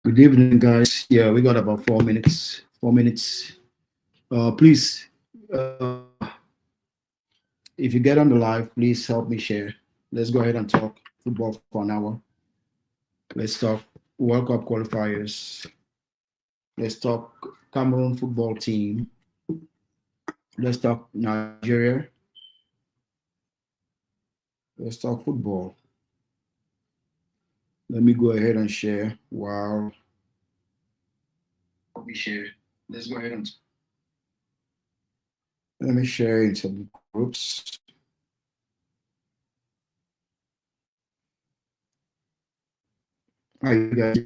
Good evening, guys. Yeah, we got about 4 minutes. 4 minutes. Please, uh, if you get on the live, please help me share. Let's go ahead and talk football for an hour. Let's talk World Cup qualifiers. Let's talk Cameroon football team. Let's talk Nigeria. Let's talk football. Let me go ahead and share. Wow. Let me share. Let's go ahead and let me share in some groups. How you guys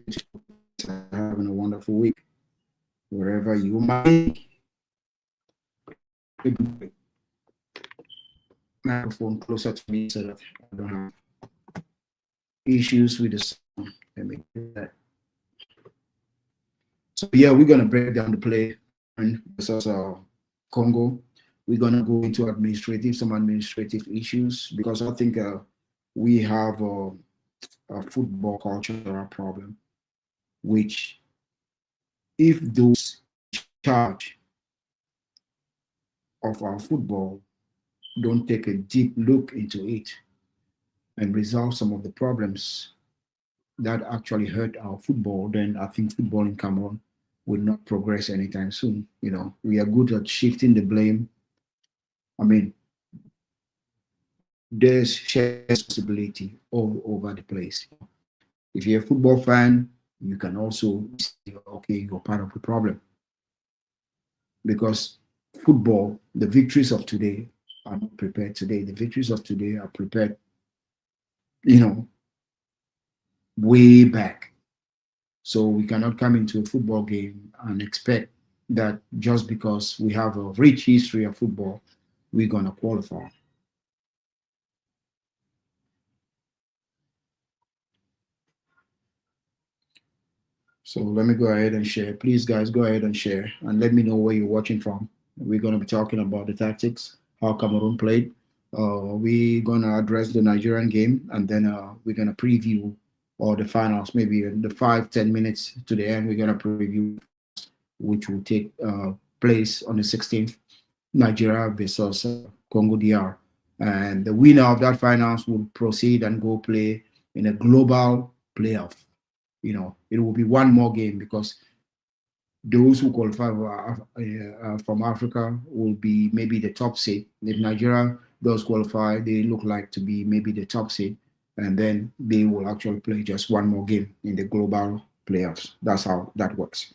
having a wonderful week wherever you might be. Microphone closer to me so that I don't have issues with the sound. Let me do that. So yeah, we're gonna break down the play versus Congo. We're gonna go into some administrative issues because I think we have a football cultural problem, which if those charge of our football don't take a deep look into it and resolve some of the problems that actually hurt our football, then I think football in Cameroon will not progress anytime soon. You know, we are good at shifting the blame. I mean, there's shared responsibility all over the place. If you're a football fan, you can also say, okay, you're part of the problem because football, the victories of today are not prepared today. The victories of today are prepared, you know, way back. So we cannot come into a football game and expect that just because we have a rich history of football, we're going to qualify. So let me go ahead and share. Please, guys, go ahead and share and let me know where you're watching from. We're going to be talking about the tactics, how Cameroon played. We're going to address the Nigerian game and then we're going to preview all the finals, maybe in the 5-10 minutes to the end. We're going to preview which will take place on the 16th, Nigeria versus Congo DR. And the winner of that finals will proceed and go play in a global playoff. You know, it will be one more game because those who qualify from Africa will be maybe the top seed. If Nigeria does qualify, they look like to be maybe the top seed, and then they will actually play just one more game in the global playoffs. That's how that works.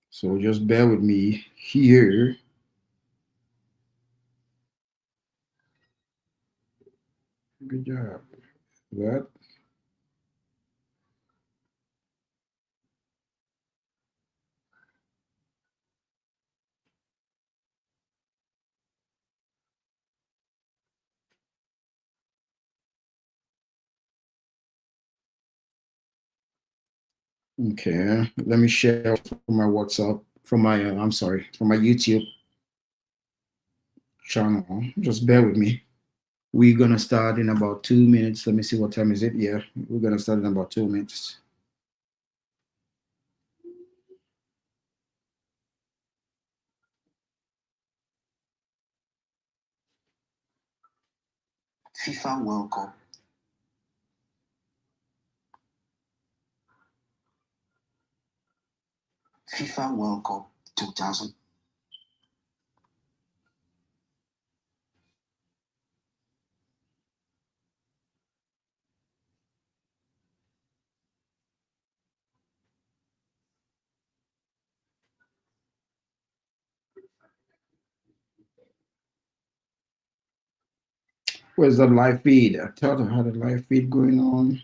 So just bear with me here. Good job. That. Okay. Let me share from my WhatsApp, from my, I'm sorry, from my YouTube channel. Just bear with me. We're gonna start in about 2 minutes. Let me see what time is it. Yeah, we're gonna start in about 2 minutes. FIFA World Cup. FIFA World Cup 2000. Where's the live feed? I thought I had a live feed going on.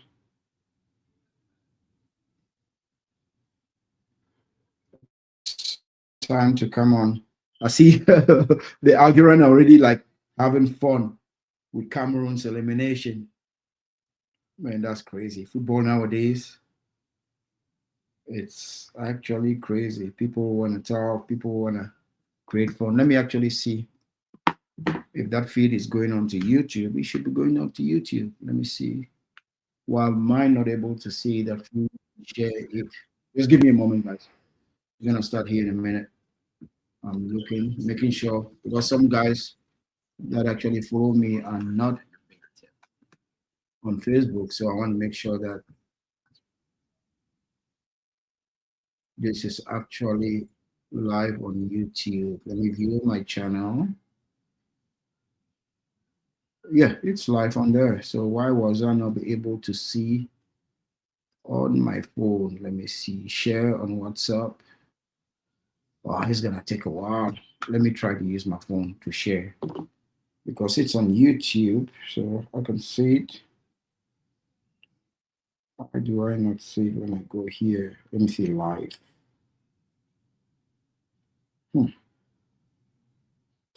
Time to come on. I see the Algerian already like having fun with Cameroon's elimination. Man, that's crazy. Football nowadays, it's actually crazy. People want to talk, people want to create fun. Let me actually see if that feed is going on to YouTube. It should be going on to YouTube. Let me see. Why am I not able to see that feed? Share it. Just give me a moment, guys. We're gonna start here in a minute. I'm looking, making sure because some guys that actually follow me are not on Facebook, so I want to make sure that this is actually live on YouTube. Let me view my channel. Yeah, it's live on there. So why was I not able to see on my phone? Let me see. Share on WhatsApp. Oh, it's gonna take a while. Let me try to use my phone to share because it's on YouTube, so I can see it. Why do I not see it when I go here? Let me see live. Hmm.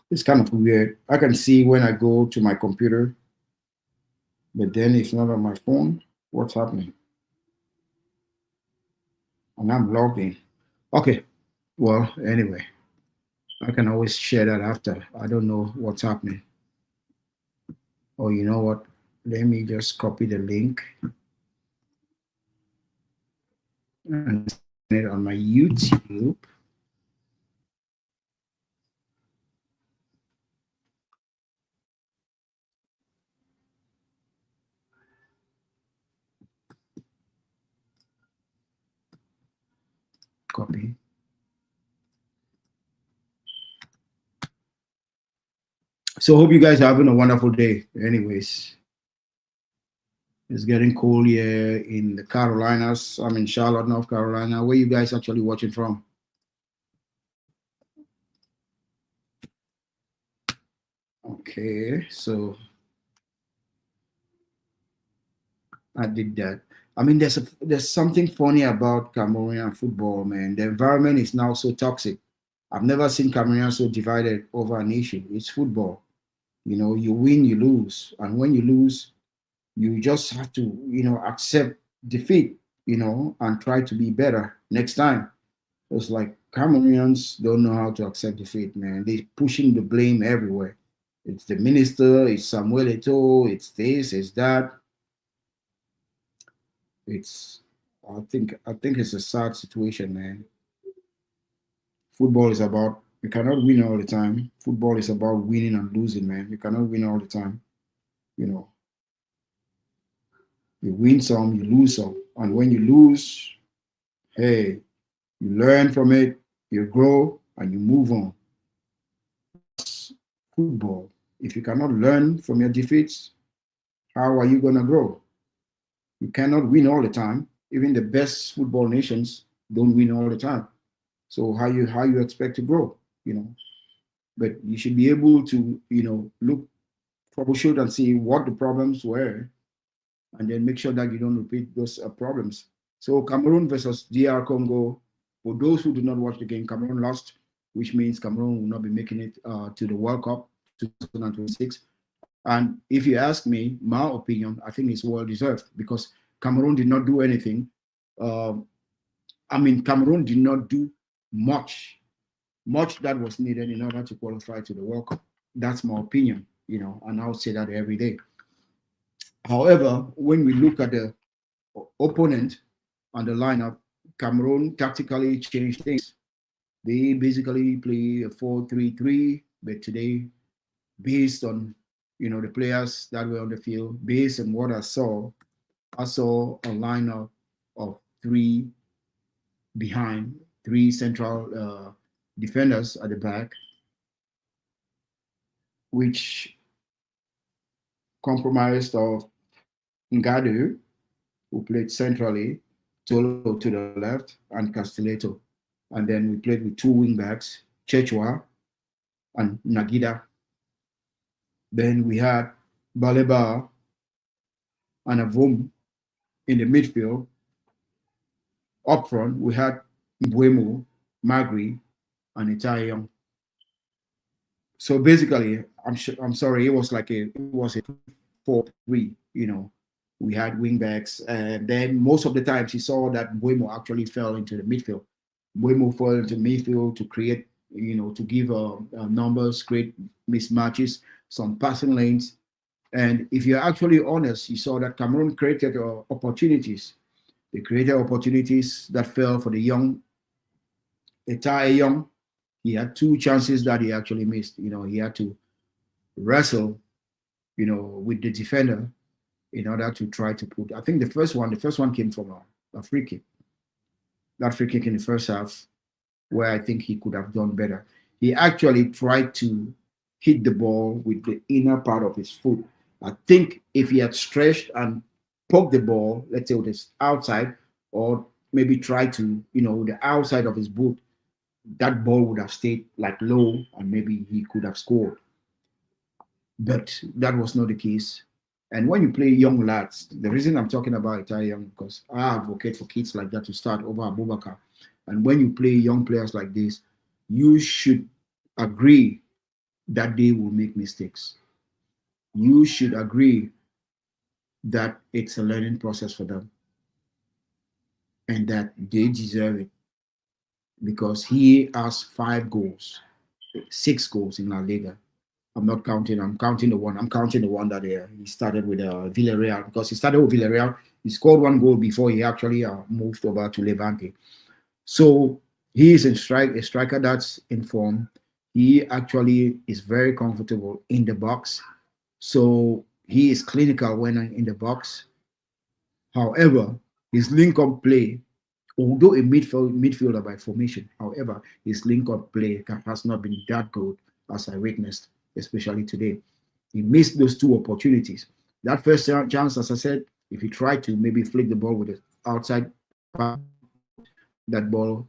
It's kind of weird. I can see when I go to my computer, but then it's not on my phone. What's happening? And I'm logged in. Okay. Well, anyway, I can always share that after. I don't know what's happening. Oh, you know what? Let me just copy the link and send it on my YouTube. Copy. So hope you guys are having a wonderful day. Anyways, it's getting cold here in the Carolinas. I'm in Charlotte, North Carolina. Where you guys actually watching from? Okay, so I did that. I mean, there's something funny about Cameroonian football, man. The environment is now so toxic. I've never seen Cameroonians so divided over an issue. It's football. You know, you win, you lose, and when you lose, you just have to, accept defeat, and try to be better next time. It's like Cameroonians don't know how to accept defeat, man. They're pushing the blame everywhere. It's the minister, it's Samuel Eto'o, it's this, it's that. It's I think it's a sad situation, man. Football is about you cannot win all the time. Football is about winning and losing, man. You cannot win all the time. You know, you win some, you lose some, and when you lose, hey, you learn from it, you grow, and you move on. Football. If you cannot learn from your defeats, how are you gonna grow? You cannot win all the time. Even the best football nations don't win all the time. So how you expect to grow? You know, but you should be able to look troubleshoot and see what the problems were, and then make sure that you don't repeat those problems. So Cameroon versus DR Congo. For those who do not watch the game, Cameroon lost, which means Cameroon will not be making it to the World Cup 2026. And if you ask me, my opinion, I think it's well deserved because Cameroon did not do anything. Uh, I mean, Cameroon did not do much that was needed in order to qualify to the World Cup. That's my opinion, and I'll say that every day. However, when we look at the opponent on the lineup, Cameroon tactically changed things. They basically play a 4-3-3, but today, based on the players that were on the field. Based on what I saw a lineup of three behind, three central defenders at the back, which comprised of Ngadu, who played centrally, Tolo to the left, and Castelletto. And then we played with two wing backs, Chechwa and Nagida. Then we had Baleba and Avum in the midfield. Up front, we had Mbuemo, Magri, and Itayong. So basically, I'm sorry, it was a 4-3. We had wing backs, and then most of the times you saw that Mbuemo actually fell into the midfield. Mbuemo fell into midfield to create, to give numbers, create mismatches, some passing lanes. And if you're actually honest, you saw that Cameroon created opportunities. They created opportunities that fell for the young, Etai Young. He had two chances that he actually missed. He had to wrestle, with the defender in order to try to put. I think the first one came from a free kick. That free kick in the first half, where I think he could have done better. He actually tried to hit the ball with the inner part of his foot. I think if he had stretched and poked the ball, let's say with his outside, or maybe try to, with the outside of his boot, that ball would have stayed like low and maybe he could have scored. But that was not the case. And when you play young lads, the reason I'm talking about Italian young, because I advocate for kids like that to start over Abubakar. And when you play young players like this, you should agree that they will make mistakes. You should agree that it's a learning process for them and that they deserve it, because he has 5 goals, 6 goals in La Liga. I'm counting the one. I'm counting the one that he started with Villarreal, because he started with Villarreal. He scored 1 goal before he actually moved over to Levante. So he is a striker that's in form. He actually is very comfortable in the box. So he is clinical when in the box. However, his link-up play, although a midfielder by formation, however, his link-up play has not been that good as I witnessed, especially today. He missed those 2 opportunities. That first chance, as I said, if he tried to maybe flick the ball with the outside part, that ball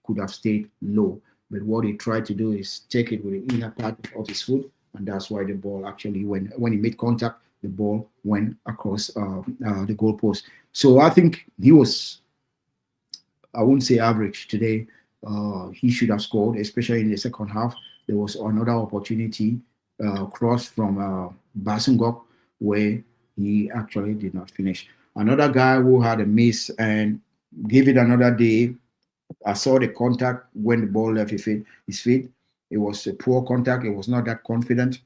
could have stayed low. But what he tried to do is take it with the inner part of his foot, and that's why the ball actually, when he made contact, the ball went across the goalpost. So I think he was, I wouldn't say average today. He should have scored, especially in the second half. There was another opportunity cross from Basungok where he actually did not finish. Another guy who had a miss and gave it another day. I saw the contact when the ball left his feet. It was a poor contact. It was not that confident.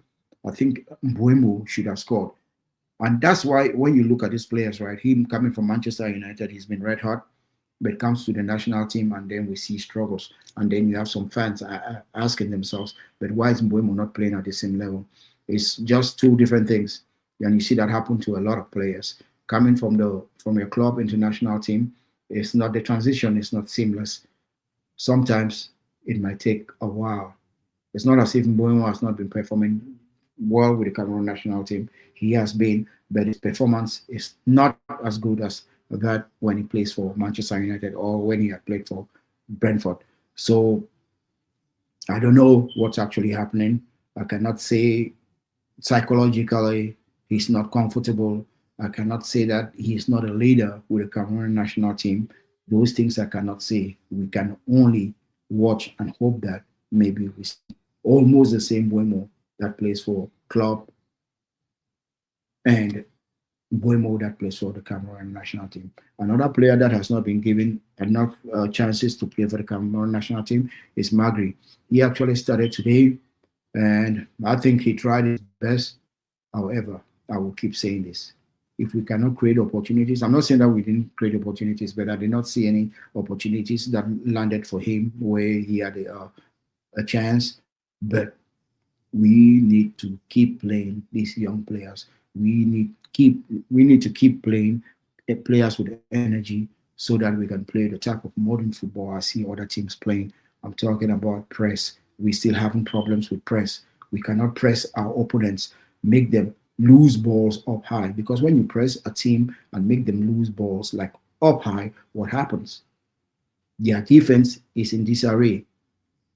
I think Mbuemo should have scored. And that's why when you look at these players, right, him coming from Manchester United, he's been red hot, but comes to the national team and then we see struggles. And then you have some fans asking themselves, but why is Mbuemo not playing at the same level? It's just two different things. And you see that happen to a lot of players. Coming from your club into national team, it's not, the transition is not seamless. Sometimes it might take a while. It's not as if Mbuemo has not been performing well with the Cameroon national team. He has been, but his performance is not as good as that when he plays for Manchester United or when he had played for Brentford. So I don't know what's actually happening. I cannot say psychologically he's not comfortable. I cannot say that he is not a leader with the Cameroon national team. Those things I cannot say. We can only watch and hope that maybe we see almost the same Buemo that plays for club and Buemo that plays for the Cameroon national team. Another player that has not been given enough chances to play for the Cameroon national team is Magri. He actually started today, and I think he tried his best. However, I will keep saying this. If we cannot create opportunities, I'm not saying that we didn't create opportunities, but I did not see any opportunities that landed for him where he had a chance. But We need to keep playing these young players. We need keep we need to keep playing players with energy so that we can play the type of modern football I see other teams playing. I'm talking about press. We still having problems with press. We cannot press our opponents, make them lose balls up high, because when you press a team and make them lose balls like up high, what happens? Their defense is in disarray.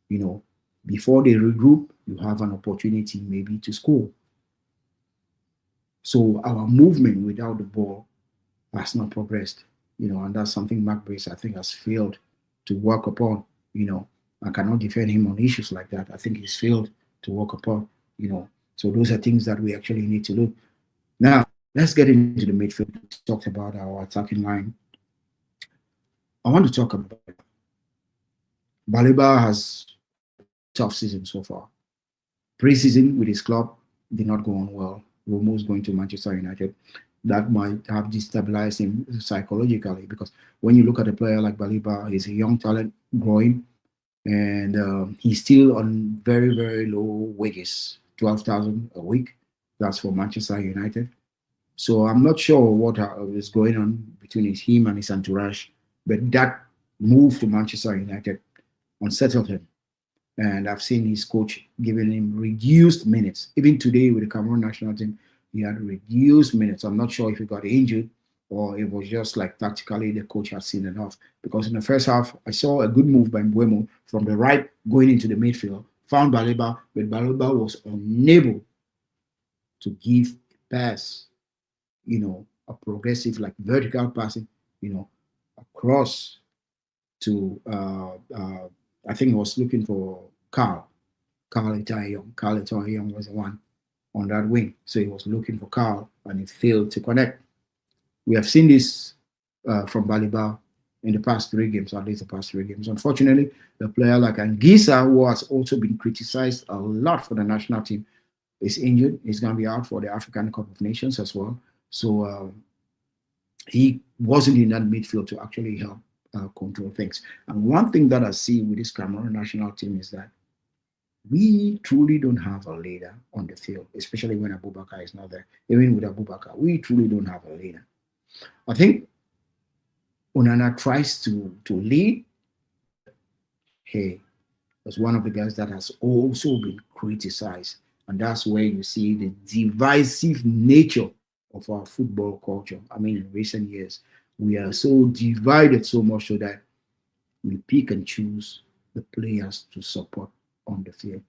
You know, before they regroup, you have an opportunity maybe to score. So our movement without the ball has not progressed, and that's something Mark Brace, I think, has failed to work upon. I cannot defend him on issues like that. I think he's failed to work upon, you know. So those are things that we actually need to look. Now, let's get into the midfield. We talked about our attacking line. I want to talk about Baliba. Baliba has had a tough season so far. Pre-season with his club did not go on well. Romo's going to Manchester United. That might have destabilized him psychologically, because when you look at a player like Baliba, he's a young talent growing, and he's still on very, very low wages, 12,000 a week. That's for Manchester United. So I'm not sure what is going on between him and his entourage, but that move to Manchester United unsettled him. And I've seen his coach giving him reduced minutes. Even today with the Cameroon national team, he had reduced minutes. I'm not sure if he got injured or it was just like tactically the coach had seen enough. Because in the first half, I saw a good move by Mbuemo from the right going into the midfield, found Baliba, but Baliba was unable to give a pass, a progressive, like vertical passing, across to, I think he was looking for Carl. Carl Italian. Carl Italian was the one on that wing. So he was looking for Carl and it failed to connect. We have seen this from Baliba in the past 3 games, or at least the past 3 games. Unfortunately, the player like Angisa, who has also been criticized a lot for the national team, is injured. He's going to be out for the African Cup of Nations as well. So he wasn't in that midfield to actually help control things. And one thing that I see with this Cameroon national team is that we truly don't have a leader on the field, especially when Abubakar is not there. Even with Abubakar, we truly don't have a leader. I think Onana tries to lead, but hey, was one of the guys that has also been criticized. And that's where you see the divisive nature of our football culture. I mean, in recent years, we are so divided so much so that we pick and choose the players to support on the field.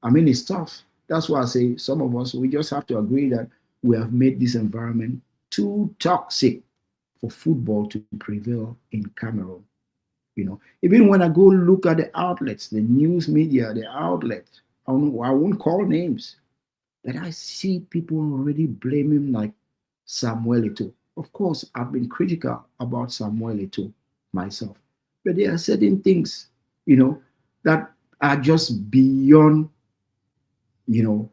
I mean, it's tough. That's why I say some of us, we just have to agree that we have made this environment too toxic for football to prevail in Cameroon. Even when I go look at the outlets, the news media, the outlets, I won't call names, but I see people already blaming like Samuel Eto'o. Of course, I've been critical about Samuel Eto'o myself, but there are certain things, that are just beyond, you know,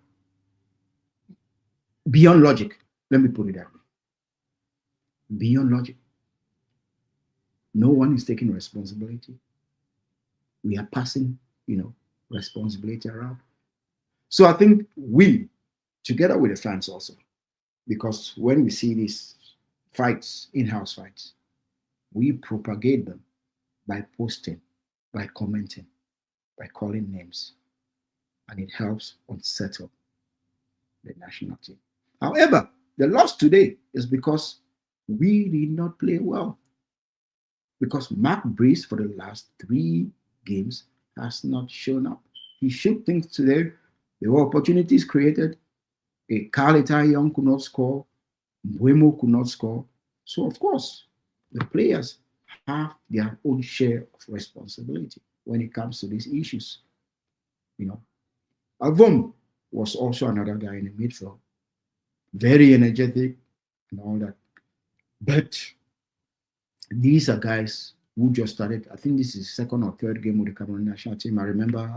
beyond logic. Let me put it that way. Beyond logic. No one is taking responsibility. We are passing, responsibility around. So I think we, together with the fans also, because when we see these fights, in-house fights, we propagate them by posting, by commenting, by calling names, and it helps unsettle the national team. However, the loss today is because we did not play well. Because Mark Brees, for the last 3 games, has not shown up. He shook things today. There were opportunities created. A Carlita Young could not score. Buemo could not score. So, of course, the players have their own share of responsibility when it comes to these issues. You know, Avon was also another guy in the midfield, very energetic and all that. But these are guys who just started. I think this is second or third game with the Cameroon national team. I remember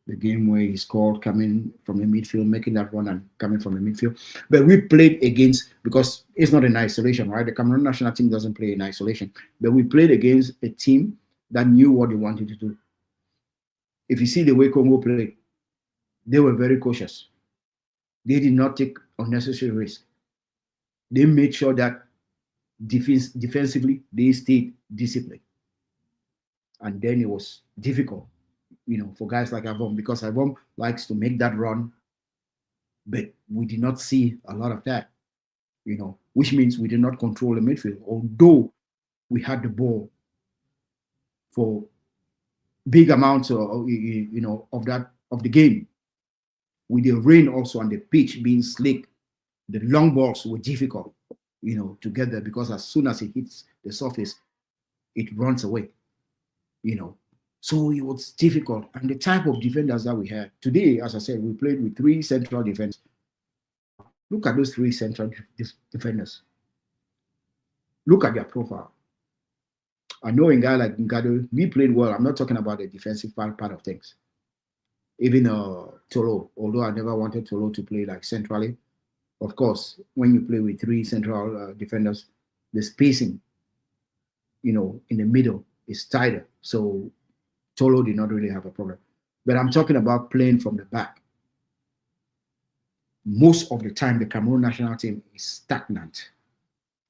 the game where he scored coming from the midfield, making that run and coming from the midfield. But we played against, because it's not in isolation, right? The Cameroon national team doesn't play in isolation. But we played against a team that knew what they wanted to do. If you see the way Congo played, They were very cautious. They did not take unnecessary risk. They made sure that defensively they stayed disciplined. And then it was difficult, for guys like Avon, because Avon likes to make that run, but we did not see a lot of that, which means we did not control the midfield, although we had the ball for big amounts of the game. With the rain also and the pitch being slick, the long balls were difficult, to get there, because as soon as it hits the surface, it runs away, So it was difficult. And the type of defenders that we had today, as I said, we played with 3 central defenders. Look at those 3 central defenders. Look at their profile. I know a guy like Ngado, we played well. I'm not talking about the defensive part of things. Even Tolo, although I never wanted Tolo to play like centrally. Of course, when you play with 3 central defenders, the spacing, in the middle is tighter. So Tolo did not really have a problem. But I'm talking about playing from the back. Most of the time, the Cameroon national team is stagnant.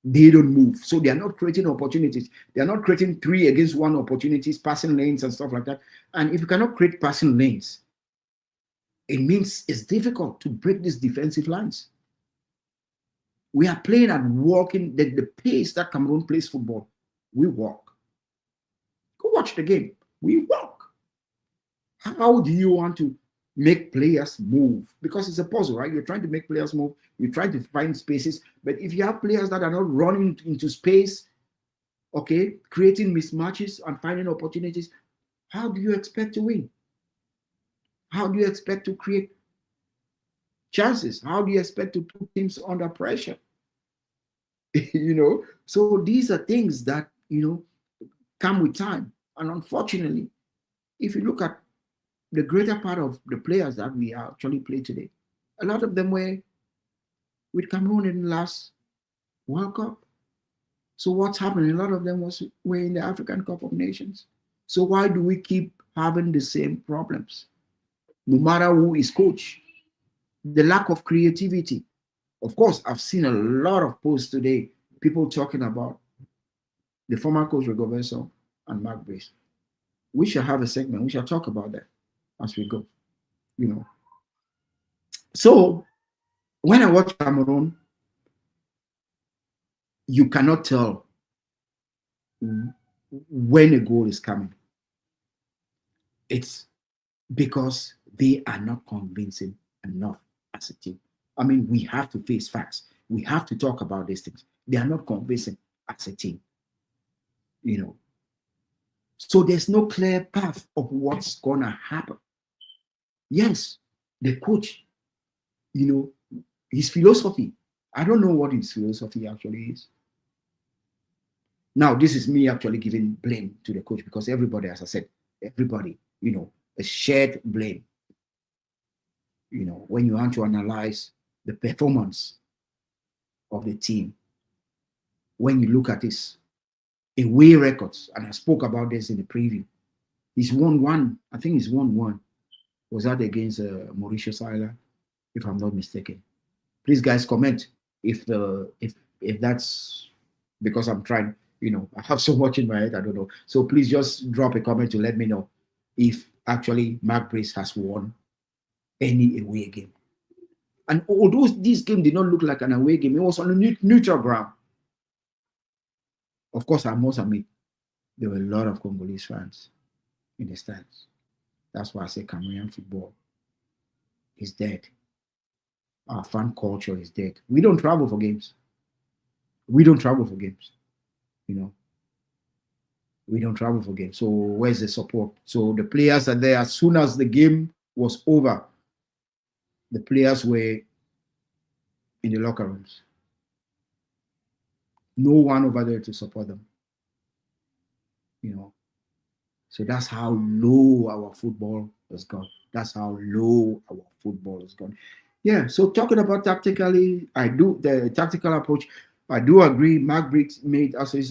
They don't move. So they are not creating opportunities. They are not creating 3 against 1 opportunities, passing lanes and stuff like that. And if you cannot create passing lanes, it means it's difficult to break these defensive lines. We are playing at walking, the pace that Cameroon plays football. We walk. Go watch the game. We walk. How do you want to make players move? Because it's a puzzle, right? You're trying to make players move. You try to find spaces. But if you have players that are not running into space, okay, creating mismatches and finding opportunities, how do you expect to win? How do you expect to create chances? How do you expect to put teams under pressure? So these are things that, come with time. And unfortunately, if you look at the greater part of the players that we actually play today, a lot of them were with Cameroon in the last World Cup. So what's happening? A lot of them were in the African Cup of Nations. So why do we keep having the same problems? No matter who is coach, the lack of creativity. Of course, I've seen a lot of posts today, people talking about the former coach Rigoberto and Mark Brace. We shall have a segment. We shall talk about that as we go. So when I watch Cameroon, you cannot tell when a goal is coming. It's because they are not convincing enough as a team. I mean, we have to face facts. We have to talk about these things. They are not convincing as a team. So there's no clear path of what's going to happen. Yes, the coach, his philosophy. I don't know what his philosophy actually is. Now, this is me actually giving blame to the coach, because everybody, as I said, everybody, a shared blame. When you want to analyze the performance of the team, when you look at this away records, and I spoke about this in the preview, he's won 1. I think he's won 1. Was that against Mauritius Island, if I'm not mistaken? Please, guys, comment if that's because I'm trying. I have so much in my head, I don't know. So please just drop a comment to let me know if actually Mark Brace has won any away game. And although this game did not look like an away game, it was on a neutral ground. Of course, I must admit, there were a lot of Congolese fans in the stands. That's why I say Cameroonian football is dead. Our fan culture is dead. We don't travel for games. We don't travel for games. We don't travel for games. So where's the support? So the players are there. As soon as the game was over, the players were in the locker rooms. No one over there to support them. So that's how low our football has gone. That's how low our football has gone. Yeah, so talking about tactically, the tactical approach, I do agree. Mark Briggs made actually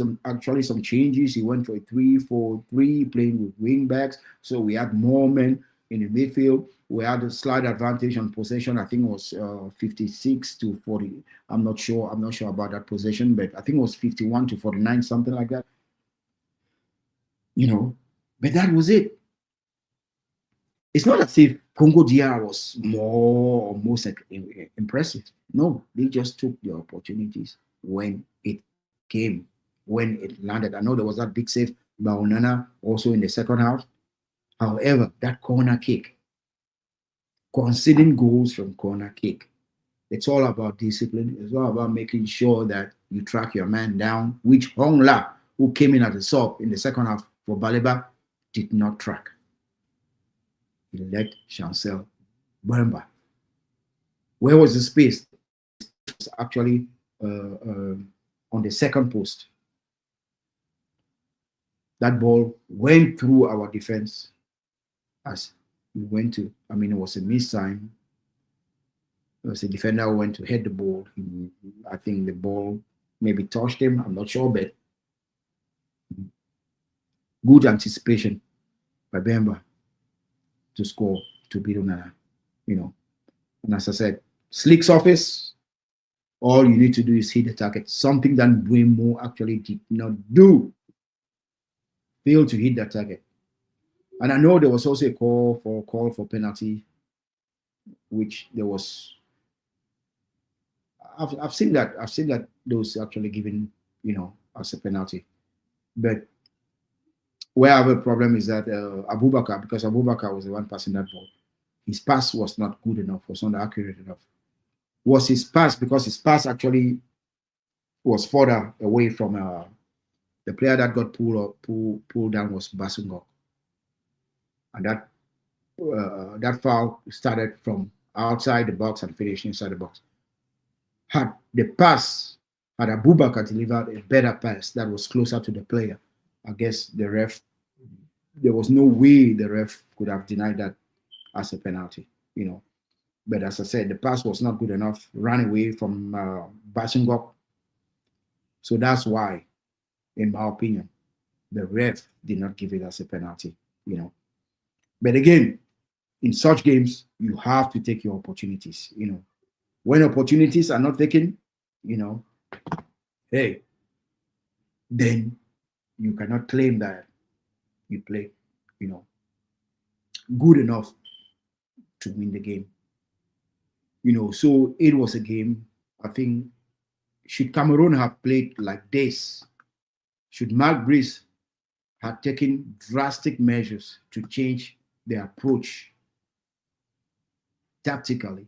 some changes. He went for a 3-4-3, playing with wing backs. So we had more men in the midfield. we had a slight advantage on possession. I think it was 56 to 40. I'm not sure. I'm not sure about that possession, but I think it was 51 to 49, something like that. But that was it. It's not as if Congo DR was more or most impressive. No, they just took the opportunities when it came, when it landed. I know there was that big save by Onana also in the second half. However, that corner kick, conceding goals from corner kick, it's all about discipline. It's all about making sure that you track your man down, which Hong La, who came in as a sub in the second half for Baleba, did not track. He let Chancel Bemba. Where was the space? It was actually on the second post. That ball went through our defense as we went to, it was a miss sign. It was a defender who went to head the ball. I think the ball maybe touched him. I'm not sure, but good anticipation by Bemba to score to beat Onana. And as I said, slick surface. All you need to do is hit the target. Something that Buemo actually did not do. Failed to hit that target. And I know there was also a call for penalty, which there was. I've seen that. I've seen that those actually given, as a penalty. But where I have a problem is that Abubakar, because Abubakar was the one passing that ball, his pass was not good enough, was not accurate enough. Was his pass, because his pass actually was further away from the player that got pulled down was Basungok. And that foul started from outside the box and finished inside the box. Had Abubakar delivered a better pass that was closer to the player, I guess the ref, there was no way the ref could have denied that as a penalty, But as I said, the pass was not good enough, ran away from Basungok. So that's why, in my opinion, the ref did not give it as a penalty, But again, in such games, you have to take your opportunities, When opportunities are not taken, hey, then you cannot claim that you played, good enough to win the game. So it was a game, I think, should Cameroon have played like this, should Mark Brice have taken drastic measures to change their approach tactically,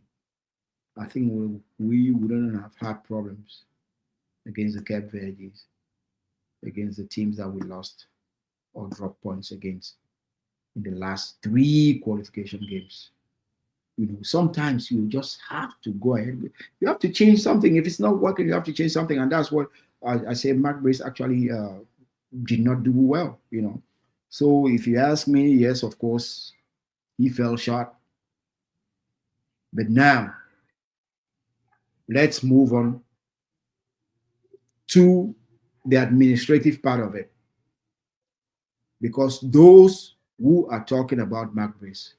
I think we wouldn't have had problems against the Cape Verdes, against the teams that we lost or dropped points against in the last 3 qualification games. Sometimes you just have to go ahead. You have to change something. If it's not working, you have to change something. And that's what I say Mark Brice actually did not do well, So if you ask me, yes, of course, he fell short. But now, let's move on to the administrative part of it. Because those who are talking about Mark Brice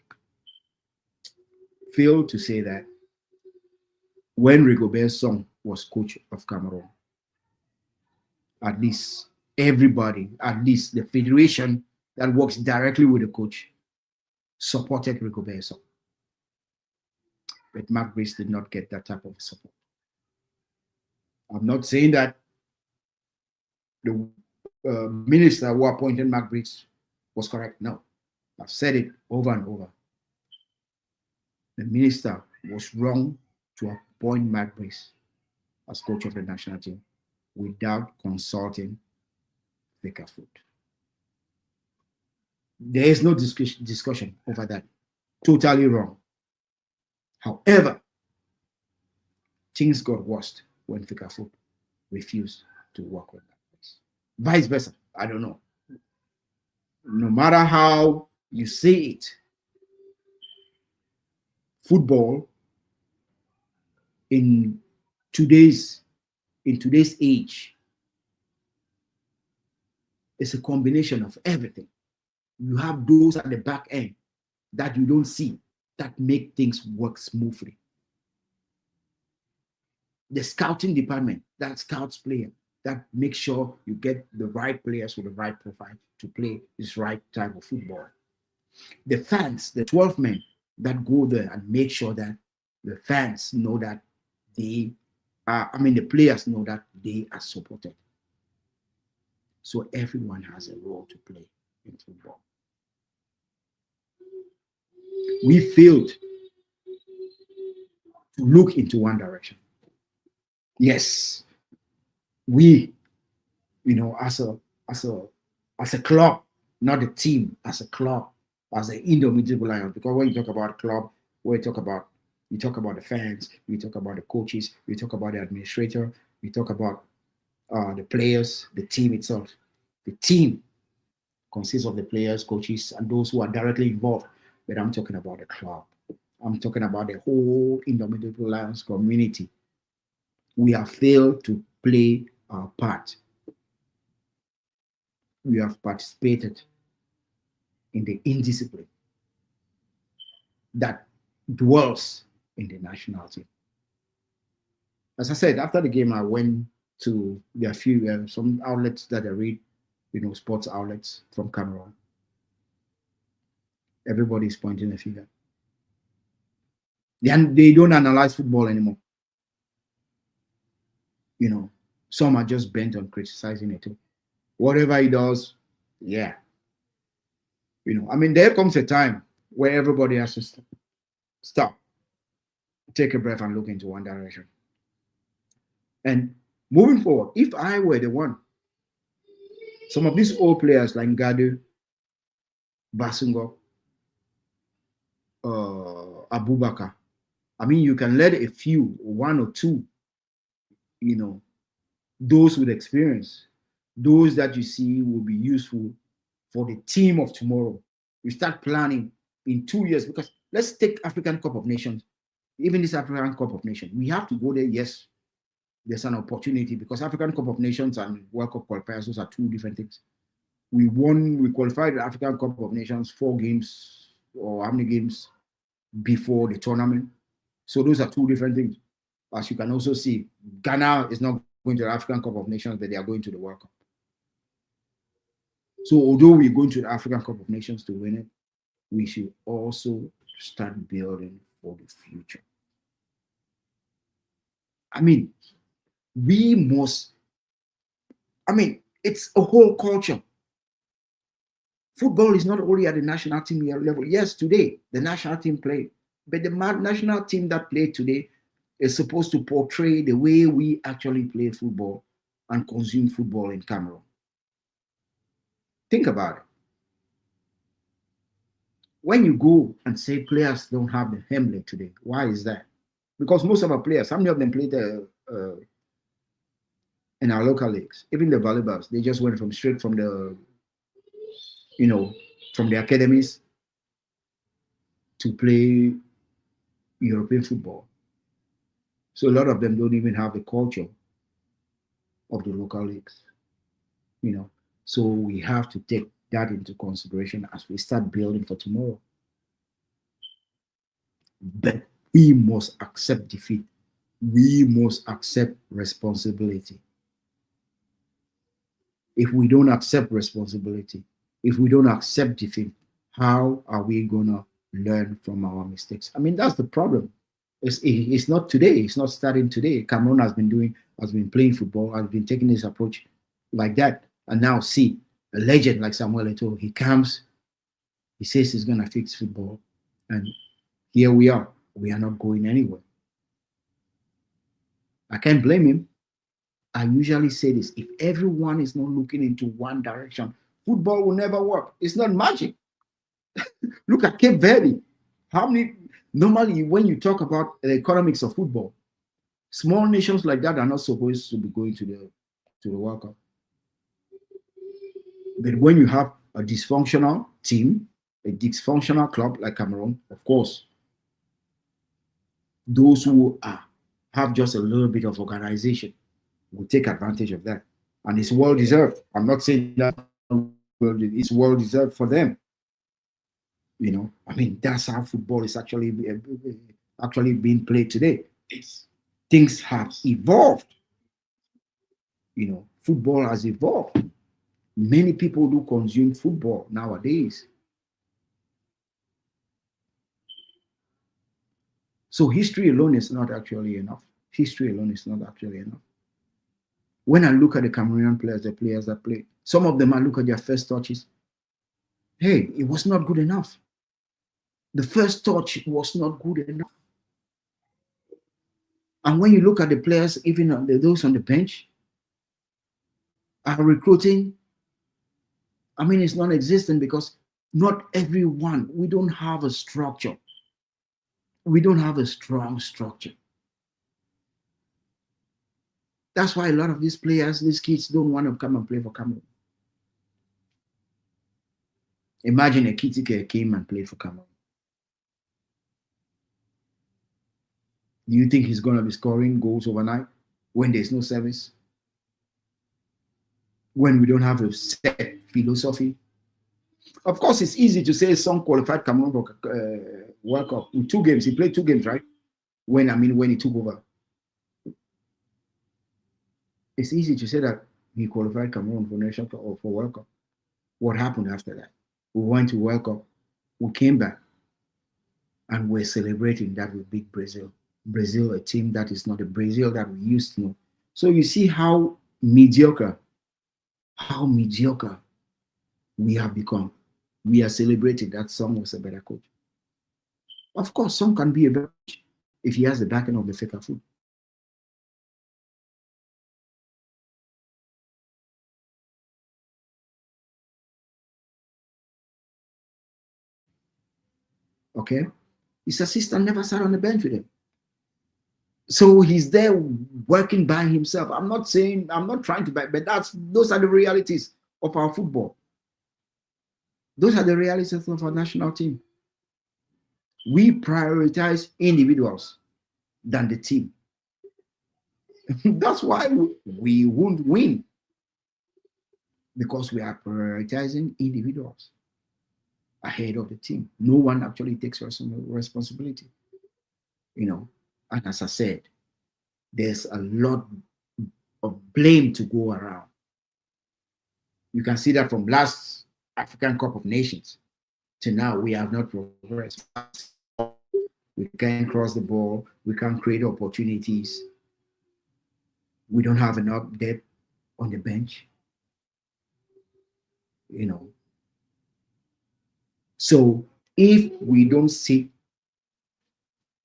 fail to say that when Rigobert Song was coach of Cameroon, at least everybody, at least the federation that works directly with the coach, supported Rigobert Song. But Mark Brice did not get that type of support. I'm not saying that the minister who appointed Mark Brice was correct. No, I've said it over and over. The minister was wrong to appoint Mark Brice as coach of the national team without consulting Fecafoot. There is no discussion over that. Totally wrong. However, things got worse when Fecafoot refused to work with Mark Brice. Vice versa, I don't know. No matter how you say it, football in today's age is a combination of everything. You have those at the back end that you don't see, that make things work smoothly. The scouting department that scouts player, that makes sure you get the right players with the right profile to play this right type of football. The fans, the 12 men that go there and make sure that the fans know that they are, the players know that they are supported. So everyone has a role to play in football. We failed to look into one direction. Yes, we, as a as a club, not a team, as a club, as an indomitable lion. Because when you talk about club, when you talk about the fans, you talk about the coaches, you talk about the administrator, you talk about the players, the team itself. The team consists of the players, coaches, and those who are directly involved. But I'm talking about the club. I'm talking about the whole Indomitable Lions community. We have failed to play our part. We have participated in the indiscipline that dwells in the national team. As I said, after the game, I went to there are few some outlets that I read, sports outlets from Cameroon. Everybody is pointing a finger. They don't analyze football anymore. Some are just bent on criticizing it too. Whatever he does, yeah. There comes a time where everybody has to stop, take a breath, and look into one direction. And moving forward, if I were the one, some of these old players like Ngadu, Basungo, Abubakar, you can let a few, one or two, those with experience, those that you see will be useful for the team of tomorrow. You start planning in 2 years, because let's take African Cup of Nations, even this African Cup of Nations. We have to go there, yes. There's an opportunity, because African Cup of Nations and World Cup qualifiers, those are two different things. We qualified the African Cup of Nations 4 games, or how many games before the tournament. So those are two different things. As you can also see, Ghana is not going to the African Cup of Nations, but they are going to the World Cup. So although we're going to the African Cup of Nations to win it, we should also start building for the future. We must, it's a whole culture. Football is not only at the national team level. Yes, today, the national team played, but the national team that played today is supposed to portray the way we actually play football and consume football in Cameroon. Think about it. When you go and say players don't have the Hemley today, why is that? Because most of our players, how many of them played in our local leagues? Even the volleyballs, they just went straight from the, from the academies to play European football. So a lot of them don't even have the culture of the local leagues, So we have to take that into consideration as we start building for tomorrow. But we must accept defeat. We must accept responsibility. If we don't accept responsibility, if we don't accept defeat, how are we going to learn from our mistakes? That's the problem. It's not today. It's not starting today. Cameroon has been playing football, has been taking this approach like that. And now see, a legend like Samuel Eto'o, he comes, he says he's going to fix football. And here we are. We are not going anywhere. I can't blame him. I usually say this: if everyone is not looking into one direction, football will never work. It's not magic. Look at Cape Verde. Normally, when you talk about the economics of football, small nations like that are not supposed to be going to the World Cup. But when you have a dysfunctional team, a dysfunctional club like Cameroon, of course, those who have just a little bit of organization will take advantage of that. And it's well deserved. I'm not saying that it's well deserved for them. I mean, that's how football is actually being played today. Things have evolved. Football has evolved. Many people do consume football nowadays. So history alone is not actually enough. History alone is not actually enough. When I look at the Cameroonian players, the players that play, some of them, I look at their first touches. Hey, it was not good enough. The first touch was not good enough. And when you look at the players, even those on the bench, are recruiting. I mean, it's non-existent because not everyone, we don't have a structure. We don't have a strong structure. That's why a lot of these players, these kids don't want to come and play for Cameroon. Imagine a Kitike came and played for Cameroon. Do you think he's going to be scoring goals overnight when there's no service? When we don't have a set philosophy? Of course, it's easy to say Son qualified Cameroon for World Cup in 2 games. He played 2 games, right? When he took over. It's easy to say that he qualified Cameroon for Nation Cup or for World Cup. What happened after that? We went to World Cup. We came back and we're celebrating that we beat Brazil. Brazil, a team that is not the Brazil that we used to know. So you see how mediocre we have become. We are celebrating that Son was a better coach. Of course, Son can be a better coach if he has the backing of the Fifa food. Okay? His assistant never sat on the bench with him. So he's there working by himself. I'm not trying to, but those are the realities of our football. Those are the realities of our national team. We prioritize individuals than the team. That's why we won't win, because we are prioritizing individuals ahead of the team. No one actually takes responsibility. And as I said, there's a lot of blame to go around. You can see that from last African Cup of Nations to now, we have not progressed. We can't cross the ball. We can't create opportunities. We don't have enough depth on the bench. So if we don't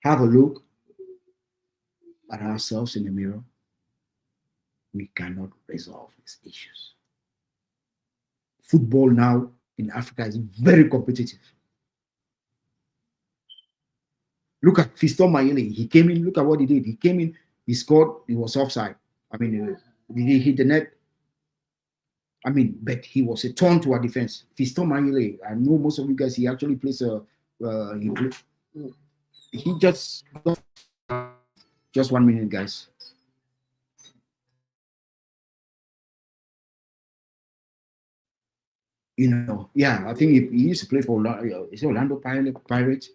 have a look at ourselves in the mirror, we cannot resolve these issues. Football now in Africa is very competitive. Look at Fiston Mayele. He came in, look at what he did. He came in, he scored, he was offside. I mean, did he hit the net? I mean, but he was a turn to our defense. Fiston Mayele, I know most of you guys, he actually plays he just 1 minute, guys. Yeah, I think he used to play for Orlando Pirates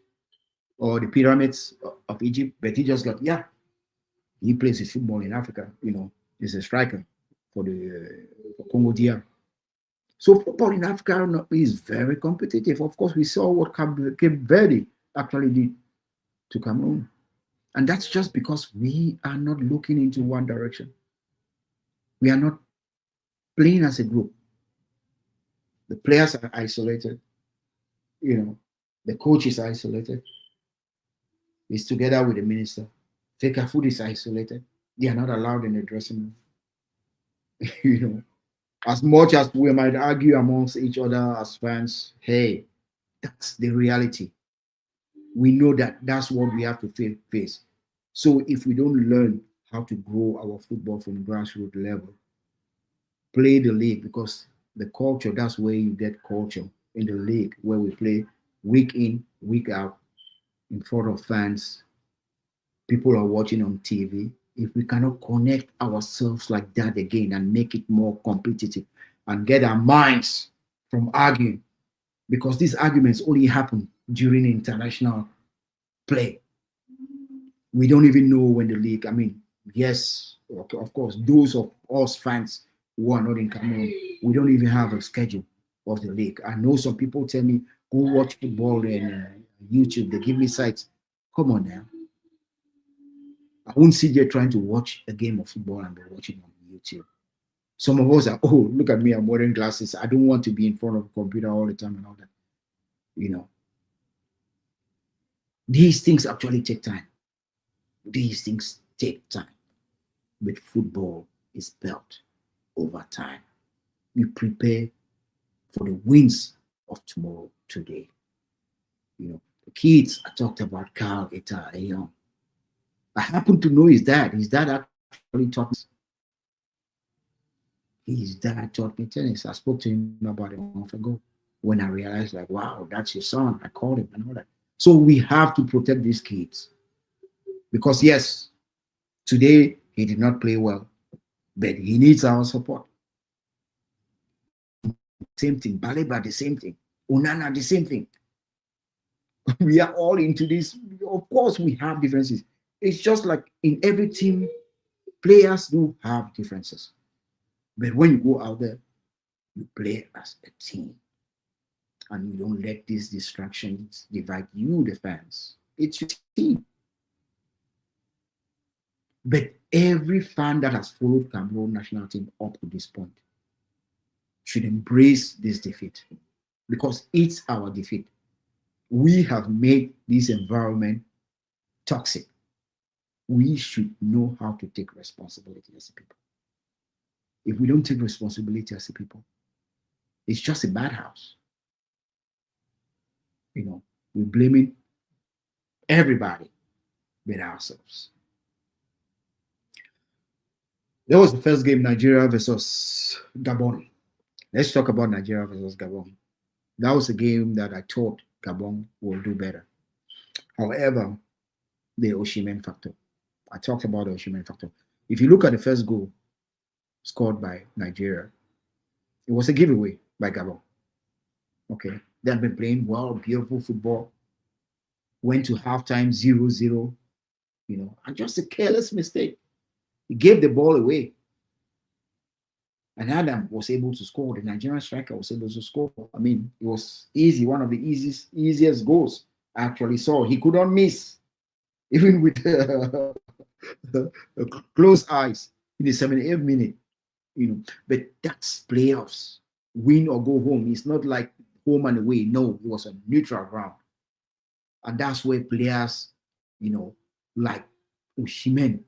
or the Pyramids of Egypt, but he just he plays his football in Africa. He's a striker for the Congo DR. So football in Africa is very competitive. Of course, we saw what Cape Verde actually did to Cameroon. And that's just because we are not looking into one direction. We are not playing as a group. The players are isolated. The coach is isolated. He's together with the minister. Feka Food is isolated. They are not allowed in the dressing room. As much as we might argue amongst each other as fans, hey, that's the reality. We know that that's what we have to face. So if we don't learn how to grow our football from grassroots level, play the league, because the culture, that's where you get culture, in the league, where we play week in, week out, in front of fans. People are watching on TV. If we cannot connect ourselves like that again and make it more competitive and get our minds from arguing, because these arguments only happen during international play. We don't even know when the league, I mean, yes, okay, of course, those of us fans who are not in Cameroon, we don't even have a schedule of the league. I know some people tell me, go watch football in YouTube. They give me sites. Come on now. I won't sit there trying to watch a game of football and be watching on YouTube. Some of us are, oh, look at me, I'm wearing glasses. I don't want to be in front of a computer all the time and all that. You know, these things actually take time. These things take time. But football is built over time. You prepare for the wins of tomorrow, today. You know, the kids I talked about, Carl Eta Young. I happen to know his dad. His dad actually taught me. His dad taught me tennis. I spoke to him about a month ago when I realized, like, wow, that's your son. I called him and all that. So we have to protect these kids. Because yes, today he did not play well, but he needs our support. Same thing. Baleba, the same thing. Onana, the same thing. We are all into this. Of course, we have differences. It's just like in every team, players do have differences. But when you go out there, you play as a team. And you don't let these distractions divide you, the fans. It's your team. But every fan that has followed Cameroon national team up to this point should embrace this defeat because it's our defeat. We have made this environment toxic. We should know how to take responsibility as a people. If we don't take responsibility as a people, it's just a bad house. You know, we're blaming everybody but ourselves. That was the first game, Nigeria versus Gabon. Let's talk about Nigeria versus Gabon. That was a game that I thought Gabon will do better. However, the Osimhen factor. I talked about the Osimhen factor. If you look at the first goal scored by Nigeria, it was a giveaway by Gabon. Okay. They had been playing well, beautiful football. Went to halftime 0-0, you know, and just a careless mistake. He gave the ball away. And Adam was able to score. The Nigerian striker was able to score. I mean, it was easy, one of the easiest goals I actually saw. He couldn't miss, even with closed eyes in the 78th minute. You know, but that's playoffs. Win or go home. It's not like home and away. No, it was a neutral ground. And that's where players, you know, like Osimhen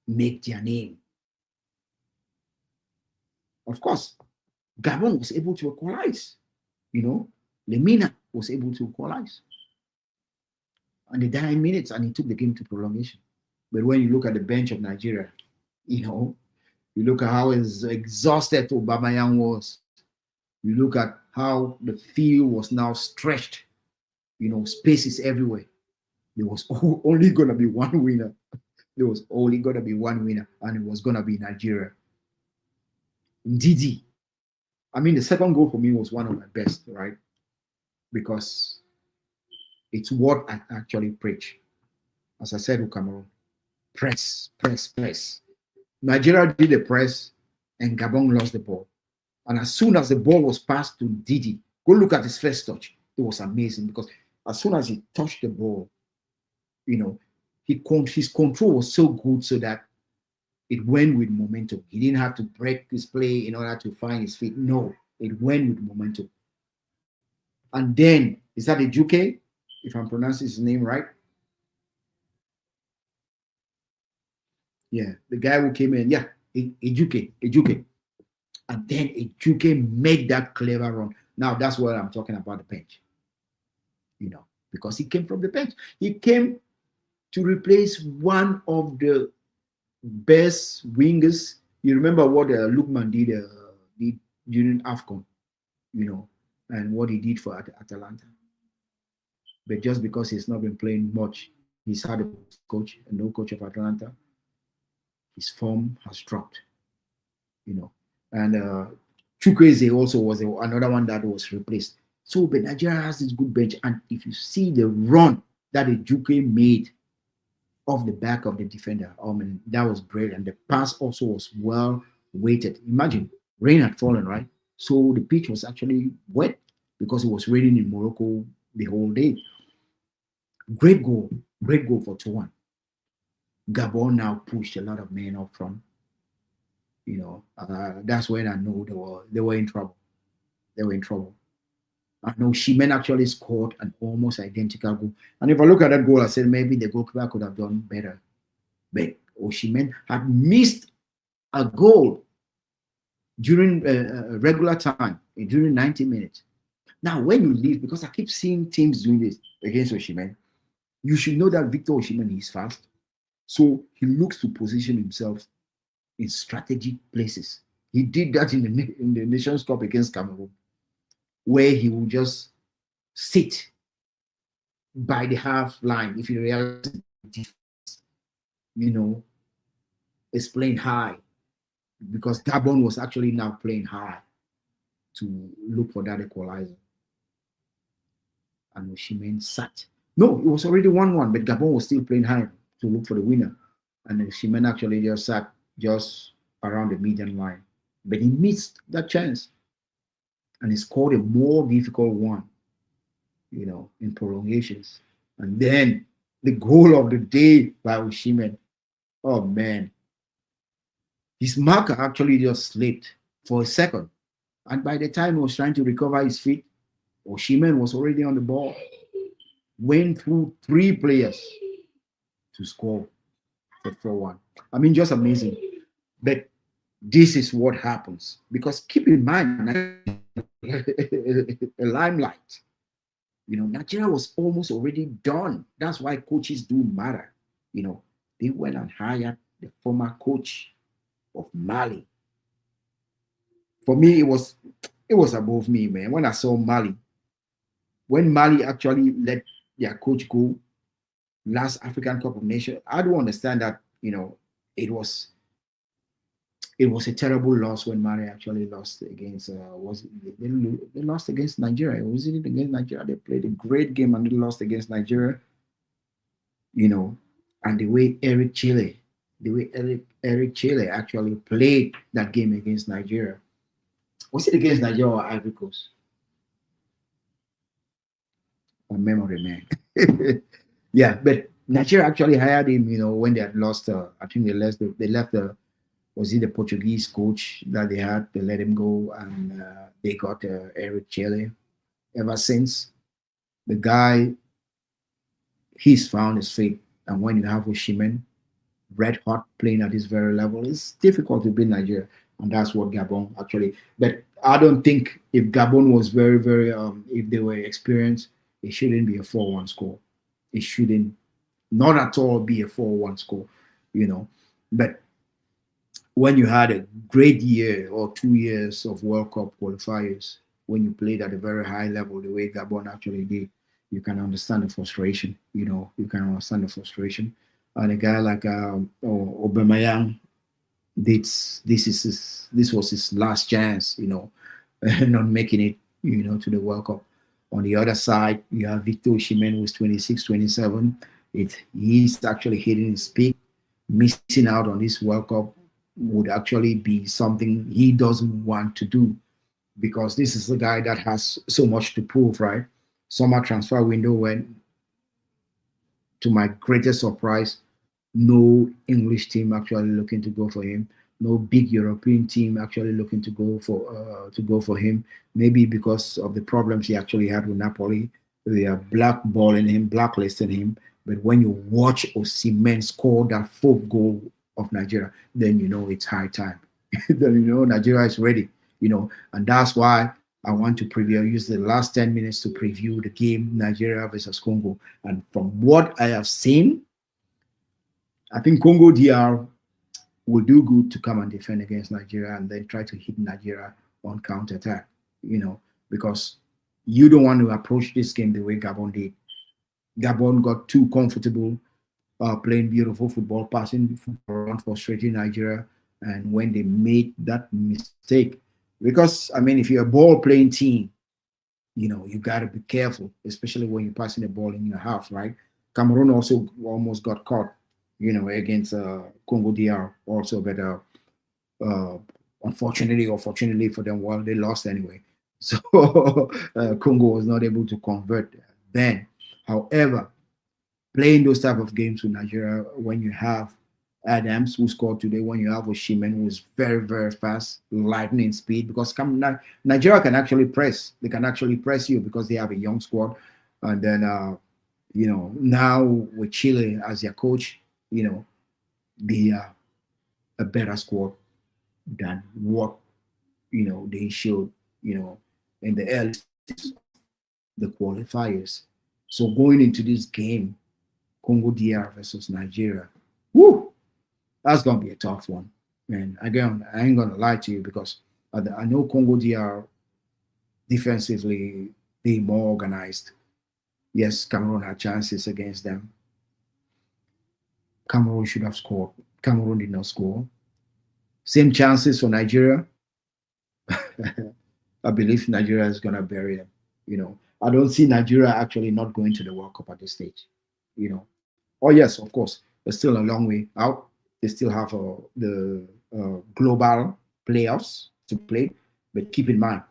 make their name. Of course, Gabon was able to equalize. You know, Lemina was able to equalize. And the 9 minutes, and he took the game to prolongation. But when you look at the bench of Nigeria, you know, you look at how exhausted Aubameyang was. You look at how the field was now stretched. You know, spaces everywhere. There was only going to be one winner. There was only going to be one winner, and it was going to be Nigeria. Didi. I mean, the second goal for me was one of my best, right? Because it's what I actually preach. As I said with Cameroon, press, press, press. Nigeria did the press, and Gabon lost the ball. And as soon as the ball was passed to Didi, go look at his first touch. It was amazing because as soon as he touched the ball, you know, his control was so good so that it went with momentum. He didn't have to break his play in order to find his feet. No, it went with momentum. And then, is that Ejuke? If I'm pronouncing his name right? Yeah, the guy who came in. Yeah, Ejuke. And then Ejuke made that clever run. Now, that's what I'm talking about, the bench. You know, because he came from the bench. He came to replace one of the best wingers. You remember what Lukman did during AFCON, you know, and what he did for Atalanta. But just because he's not been playing much, he's had a coach, a new coach of Atalanta, his form has dropped, you know. And Chukwueze also was another one that was replaced. So, but Nigeria has this good bench, and if you see the run that Ejike made off the back of the defender, that was brilliant. The pass also was well weighted. Imagine rain had fallen, right? So the pitch was actually wet because it was raining in Morocco the whole day. Great goal for 2-1. Gabon now pushed a lot of men up front. That's when I know they were in trouble. They were in trouble. I know Shimen actually scored an almost identical goal. And if I look at that goal, I said maybe the goalkeeper could have done better. But Oshimen had missed a goal during regular time, during 90 minutes. Now, when you leave, because I keep seeing teams doing this against Oshimen, you should know that Victor Oshimen is fast. So he looks to position himself in strategic places. He did that in the Nations Cup against Cameroon, where he will just sit by the half line. If you realize, you know, is playing high, because Gabon was actually now playing high to look for that equalizer. And Oshimen sat. No, it was already 1-1, but Gabon was still playing high to look for the winner. And Oshimen actually just sat just around the median line. But he missed that chance. And he scored a more difficult one, in prolongations. And then the goal of the day by Oshimen. Oh man. His marker actually just slipped for a second. And by the time he was trying to recover his feet, Oshimen was already on the ball. Went through 3 players to score for 4-1. I mean, just amazing. But this is what happens. Because keep in mind, a limelight. Nigeria was almost already done. That's why coaches do matter. They went and hired the former coach of Mali. For me, it was above me, man. When I saw Mali, when Mali actually let their coach go last African Cup of Nations, I do understand that it was a terrible loss when Mali actually lost against was it, they lost against Nigeria. Was it against Nigeria? They played a great game and they lost against Nigeria. And the way Eric Chile actually played that game against Nigeria. Was it against Nigeria or Ivory Coast? My memory, man. Yeah, but Nigeria actually hired him. When they had lost. I think they left the was he the Portuguese coach that they had? They let him go, and they got Eric Chile. Ever since, the guy, he's found his feet. And when you have Oshimen, red hot, playing at this very level, it's difficult to beat Nigeria. And that's what Gabon actually. But I don't think if Gabon was very, very, if they were experienced, it shouldn't be a 4-1 score. It shouldn't, not at all, be a 4-1 score. But when you had a great year or 2 years of World Cup qualifiers, when you played at a very high level, the way Gabon actually did, you can understand the frustration. You can understand the frustration. And a guy like Aubameyang, this was his last chance, not making it, to the World Cup. On the other side, you have Victor Osimhen, who's 26, 27. He's actually hitting his peak. Missing out on this World Cup would actually be something he doesn't want to do, because this is a guy that has so much to prove, right? Summer transfer window went, to my greatest surprise, no English team actually looking to go for him. No big European team actually looking to go for him. Maybe because of the problems he actually had with Napoli, they are blackballing him, blacklisting him. But when you watch Osimhen score that 4th goal of Nigeria, then it's high time. Then Nigeria is ready. And that's why I want to use the last 10 minutes to preview the game Nigeria versus Congo. And from what I have seen, I think Congo DR will do good to come and defend against Nigeria and then try to hit Nigeria on counter-attack, because you don't want to approach this game the way Gabon did. Gabon got too comfortable playing beautiful football, passing football around, frustrating Nigeria. And when they made that mistake, Because I mean, if you're a ball playing team, you got to be careful, especially when you're passing the ball in your half, right? Cameroon also almost got caught, against Congo DR also, but uh, unfortunately or fortunately for them, well, they lost anyway. So Congo was not able to convert then. However, playing those type of games with Nigeria, when you have Adams who scored today, when you have Oshimen who is very, very fast, lightning speed, because Nigeria can actually press. They can actually press you because they have a young squad. And then, now with Chile as their coach, they are a better squad than what, they showed, in the early stages of the qualifiers. So going into this game, Congo DR versus Nigeria, whoo, that's gonna be a tough one. And again, I ain't gonna lie to you because I know Congo DR defensively they more organized. Yes, Cameroon had chances against them. Cameroon should have scored. Cameroon did not score. Same chances for Nigeria. I believe Nigeria is gonna bury them. I don't see Nigeria actually not going to the World Cup at this stage. You know, oh yes, of course, there's still a long way out. They still have the global playoffs to play, but keep in mind,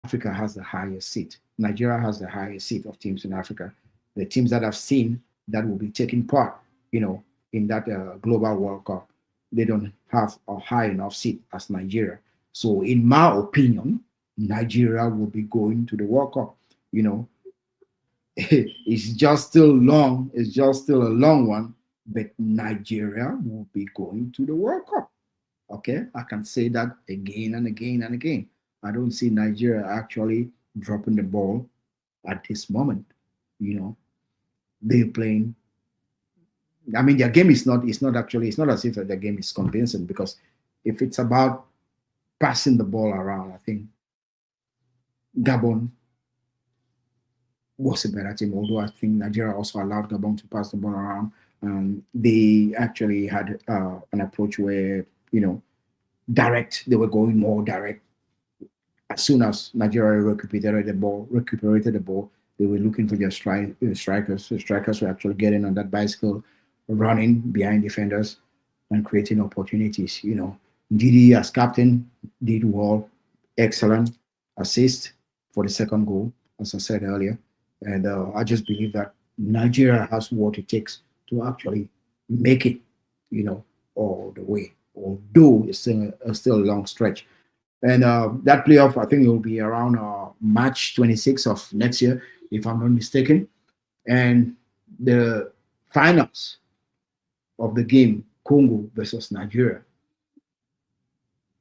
Africa has the highest seat. Nigeria has the highest seat of teams in Africa. The teams that I've seen that will be taking part, in that global World Cup, they don't have a high enough seat as Nigeria. So, in my opinion, Nigeria will be going to the World Cup. You know, it's just still long. It's just still a long one. But Nigeria will be going to the World Cup. Okay, I can say that again and again and again. I don't see Nigeria actually dropping the ball at this moment. You know, they're playing. I mean, their game is not. It's not actually. It's not as if their game is convincing because if it's about passing the ball around, I think Gabon was a better team. Although I think Nigeria also allowed Gabon to pass the ball around, and they actually had an approach where direct. They were going more direct. As soon as Nigeria recuperated the ball, they were looking for their strikers. The strikers were actually getting on that bicycle, running behind defenders and creating opportunities. Didi as captain did well, excellent assist for the second goal, as I said earlier. And I just believe that Nigeria has what it takes to actually make it, all the way. Although it's still a long stretch. And that playoff, I think it will be around March 26th of next year, if I'm not mistaken. And the finals of the game, Congo versus Nigeria,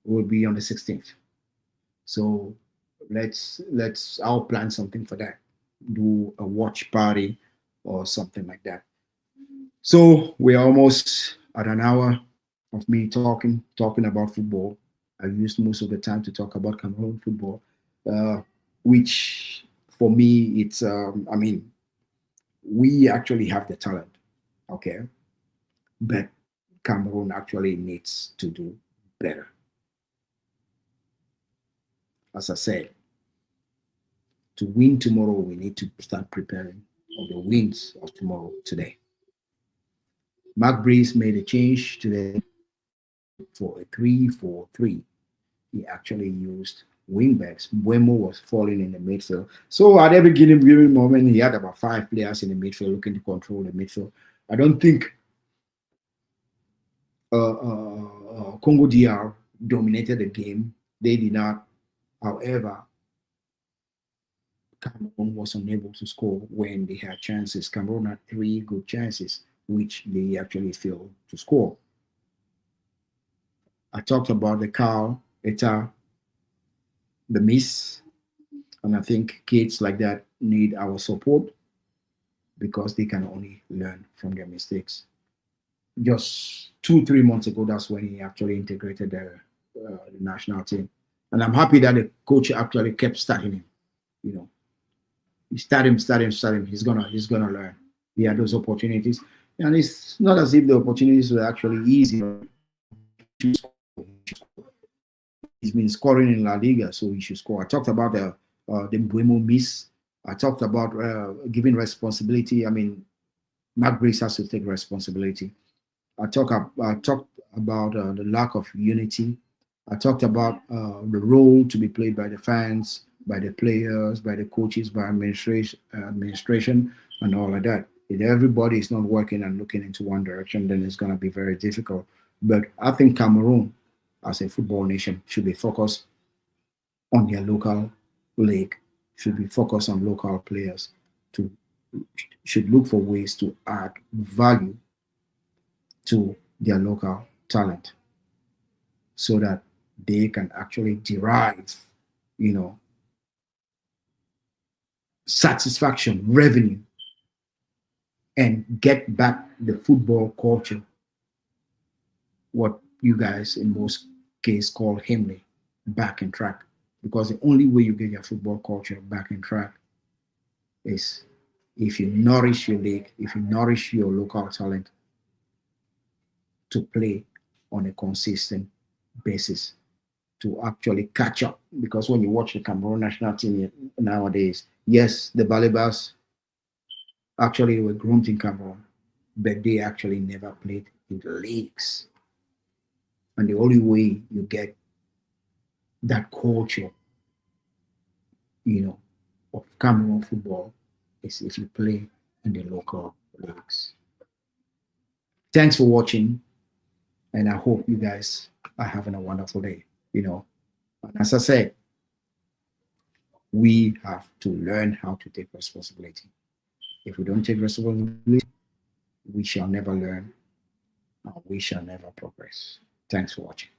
will be on the 16th. So I'll plan something for that. Do a watch party or something like that. So we're almost at an hour of me talking about football. I used most of the time to talk about Cameroon football, uh, which for me it's I mean we actually have the talent, okay, but Cameroon actually needs to do better. As I said, to win tomorrow, we need to start preparing for the wins of tomorrow today. Mark Breeze made a change today for a 3-4-3. He actually used wingbacks. Buemo was falling in the midfield. So at every given moment, he had about 5 players in the midfield looking to control the midfield. I don't think Congo DR dominated the game. They did not. However, Cameroon was unable to score when they had chances. Cameroon had 3 good chances, which they actually failed to score. I talked about the Carl, Eta, the miss, and I think kids like that need our support because they can only learn from their mistakes. Just 2, 3 months ago, that's when he actually integrated the national team, and I'm happy that the coach actually kept starting him. You know, you start him, start him, start him. He's gonna learn. He had those opportunities, and it's not as if the opportunities were actually easy. He should score. he's been scoring in La Liga, so he should score. I talked about the Buemo miss. I talked about giving responsibility. I mean, Mark Briggs has to take responsibility. I talked about the lack of unity. I talked about the role to be played by the fans, by the players, by the coaches, by administration, and all of that. If everybody is not working and looking into one direction, then it's going to be very difficult. But I think Cameroon, as a football nation, should be focused on their local league, should be focused on local players, to should look for ways to add value to their local talent so that they can actually derive, you know, satisfaction, revenue, and get back the football culture, what you guys in most cases call Himley, back in track. Because the only way you get your football culture back in track is if you nourish your league, if you nourish your local talent to play on a consistent basis, to actually catch up. Because when you watch the Cameroon national team nowadays, yes, the Balibas actually were groomed in Cameroon, but they actually never played in the leagues. And the only way you get that culture, you know, of Cameroon football is if you play in the local leagues. Thanks for watching, and I hope you guys are having a wonderful day. You know, and as I said, we have to learn how to take responsibility. If we don't take responsibility, we shall never learn and we shall never progress. Thanks for watching.